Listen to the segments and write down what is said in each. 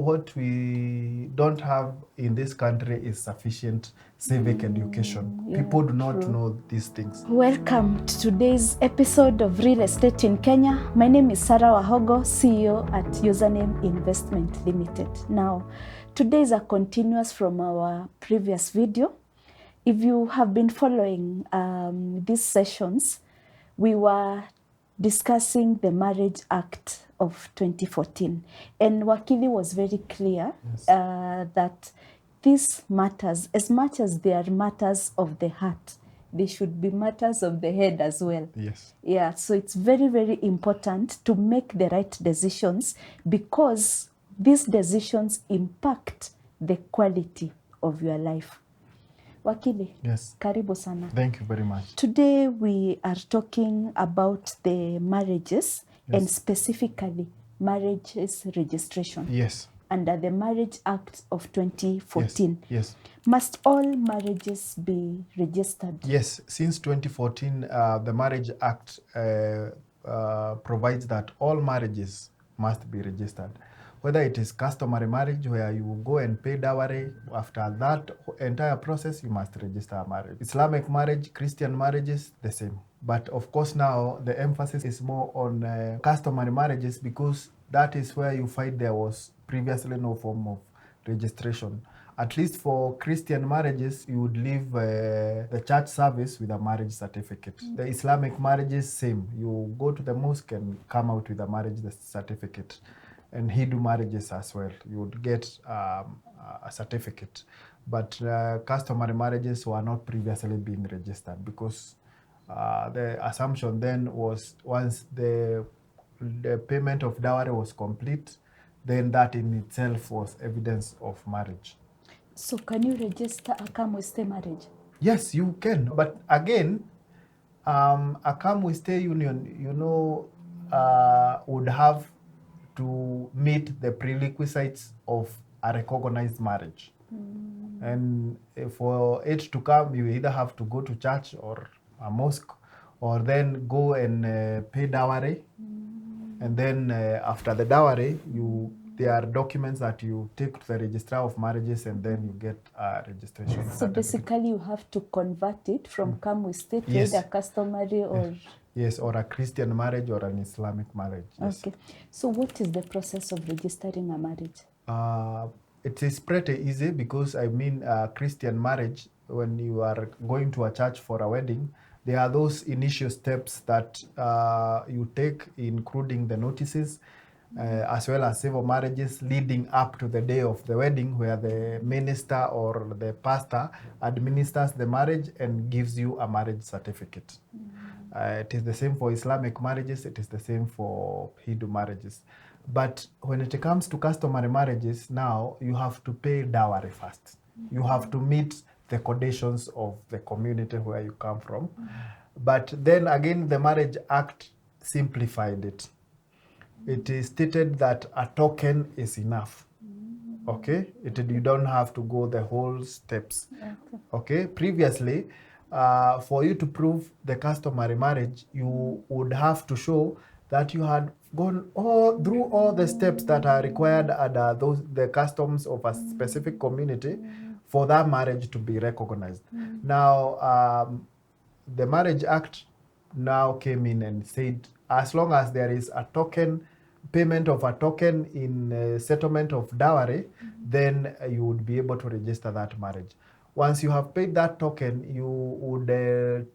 What we don't have in this country is sufficient civic education. Yeah, People do not true. know these things. Welcome to today's episode of Real Estate in Kenya. My name is Sarah Wahogo, CEO at Username Investment Limited. Now, today is a continuous from our previous video. If you have been following these sessions, we were discussing the Marriage Act of 2014. And Wakili was very clear that these matters, as much as they are matters of the heart, they should be matters of the head as well. Yes. Yeah, so it's very, very important to make the right decisions because these decisions impact the quality of your life. Wakili, Yes. karibu sana. Thank you very much. Today we are talking about the marriages and specifically marriages registration Yes. under the Marriage Act of 2014. Yes. Must all marriages be registered? Yes. Since 2014, the Marriage Act provides that all marriages must be registered. Whether it is customary marriage where you go and pay dowry, after that entire process, you must register a marriage. Islamic marriage, Christian marriages, the same. But of course now the emphasis is more on customary marriages because that is where you find there was previously no form of registration. At least for Christian marriages, you would leave the church service with a marriage certificate. The Islamic marriages, same. You go to the mosque and come out with a marriage certificate. And Hindu marriages as well. You would get a certificate. But customary marriages were not previously being registered because the assumption then was once the payment of dowry was complete, then that in itself was evidence of marriage. So can you register a Kamwiste marriage? Yes, you can. But again, a Kamwiste union, would have to meet the prerequisites of a recognized marriage. And for it to come, you either have to go to church or a mosque, or then go and pay dowry. And then after the dowry, there are documents that you take to the registrar of marriages and then you get a registration. So basically you have to convert it from Kamwiste to either customary or... Yes, or a Christian marriage or an Islamic marriage. Yes. Okay. So what is the process of registering a marriage? It is pretty easy because Christian marriage, when you are going to a church for a wedding, there are those initial steps that you take, including the notices, as well as civil marriages leading up to the day of the wedding, where the minister or the pastor administers the marriage and gives you a marriage certificate. It is the same for Islamic marriages, it is the same for Hindu marriages. But when it comes to customary marriages, now you have to pay dowry first. You have to meet the conditions of the community where you come from. But then again, the Marriage Act simplified it. It is stated that a token is enough. Okay? You don't have to go the whole steps. Okay? Previously, for you to prove the customary marriage, you would have to show that you had gone through all the steps that are required under the customs of a specific community for that marriage to be recognized. Now, the Marriage Act now came in and said, as long as there is a token, payment of a token in settlement of dowry, then you would be able to register that marriage. Once you have paid that token, you would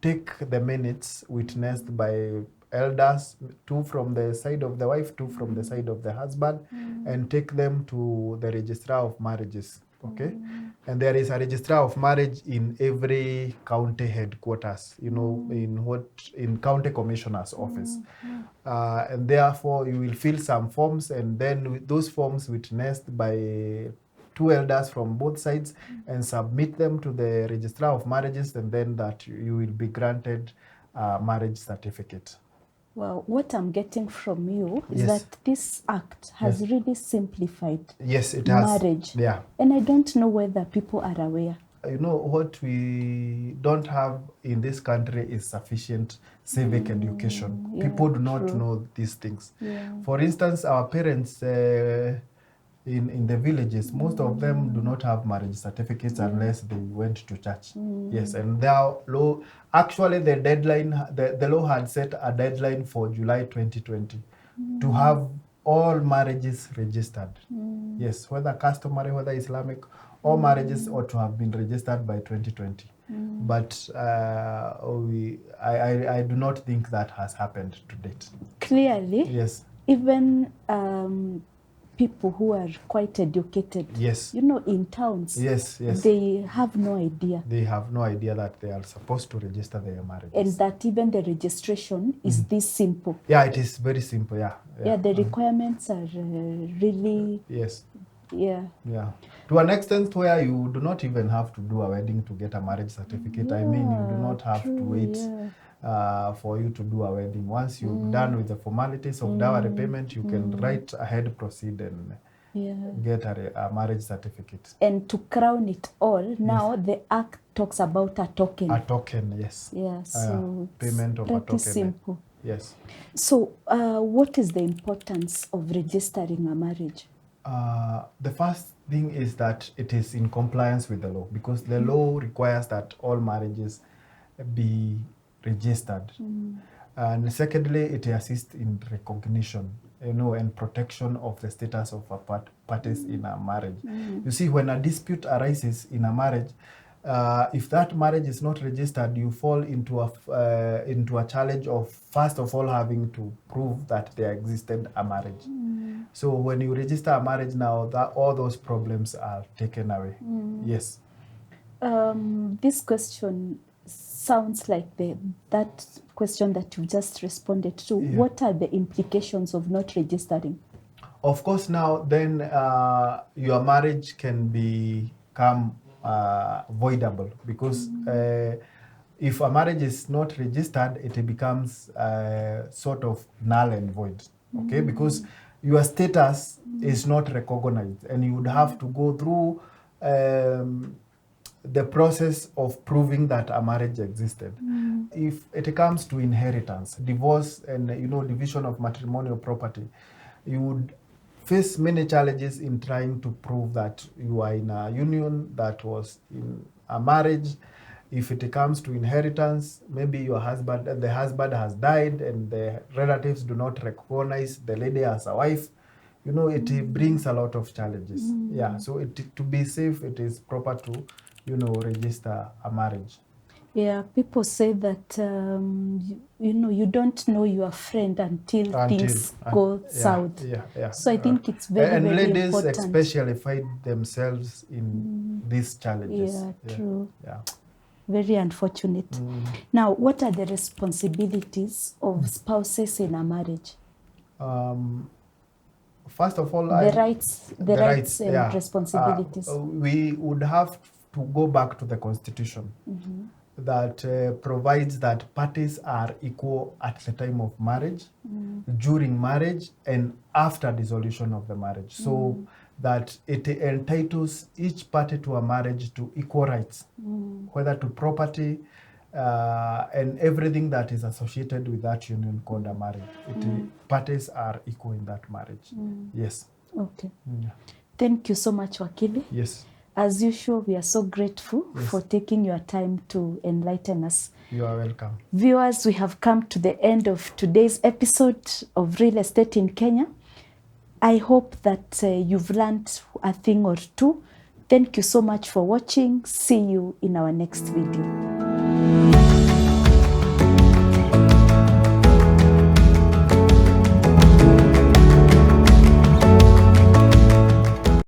take the minutes witnessed by elders, 2 from the side of the wife, 2 from the side of the husband, and take them to the registrar of marriages. Okay? And there is a registrar of marriage in every county headquarters, in county commissioner's office. And therefore, you will fill some forms, and then with those forms witnessed by 2 elders from both sides and submit them to the registrar of marriages, and then that you will be granted a marriage certificate. Well, what I'm getting from you is that this act has really simplified it has. Marriage. Yeah. And I don't know whether people are aware. What we don't have in this country is sufficient civic education. People do not know these things. For instance, our parents in the villages, most of them do not have marriage certificates unless they went to church. Yes, and their law, actually the deadline, the law had set a deadline for July 2020 to have all marriages registered. Yes, whether customary, whether Islamic, all marriages ought to have been registered by 2020. But I do not think that has happened to date. Clearly, Yes. even people who are quite educated, Yes. you know, in towns, Yes, yes. they have no idea. They have no idea that they are supposed to register their marriages. And that even the registration is this simple. Yeah, it is very simple. Yeah. Yeah, the requirements are really, Yes. yeah. Yeah. To an extent where you do not even have to do a wedding to get a marriage certificate. I mean, you do not have to wait for you to do a wedding. Once you've done with the formalities of dowry payment, you can right ahead proceed and get a marriage certificate. And to crown it all, now the Act talks about a token. A token, yes. Yeah, so payment of a pretty token. simple. Yes. So what is the importance of registering a marriage? The first thing is that it is in compliance with the law, because the law requires that all marriages be registered. And secondly, it assists in recognition, and protection of the status of parties in a marriage. You see, when a dispute arises in a marriage, if that marriage is not registered, you fall into a challenge of, first of all, having to prove that there existed a marriage. So when you register a marriage now, all those problems are taken away. Yes. This question sounds like that question that you just responded to. Yeah. What are the implications of not registering? Of course, now then your marriage can become voidable, because if a marriage is not registered, it becomes sort of null and void. Okay, because your status is not recognized, and you would have to go through the process of proving that a marriage existed. If it comes to inheritance, divorce, and division of matrimonial property, you would face many challenges in trying to prove that you are in a union that was in a marriage. If it comes to inheritance, maybe the husband has died and the relatives do not recognize the lady as a wife. It brings a lot of challenges. Yeah, so to be safe, it is proper to register a marriage. Yeah, people say that you don't know your friend until things go south. Yeah. So I think it's very, and very ladies important. especially find themselves in these challenges. Yeah, true. Yeah. Very unfortunate. Now, what are the responsibilities of spouses in a marriage? First of all, The rights and responsibilities. We would have to go back to the Constitution that provides that parties are equal at the time of marriage, during marriage, and after dissolution of the marriage. So that it entitles each party to a marriage to equal rights, whether to property and everything that is associated with that union called a marriage. Parties are equal in that marriage. Yes. Okay. Thank you so much, Wakili. Yes. As usual, we are so grateful for taking your time to enlighten us. You are welcome. Viewers, we have come to the end of today's episode of Real Estate in Kenya. I hope that you've learned a thing or two. Thank you so much for watching. See you in our next video.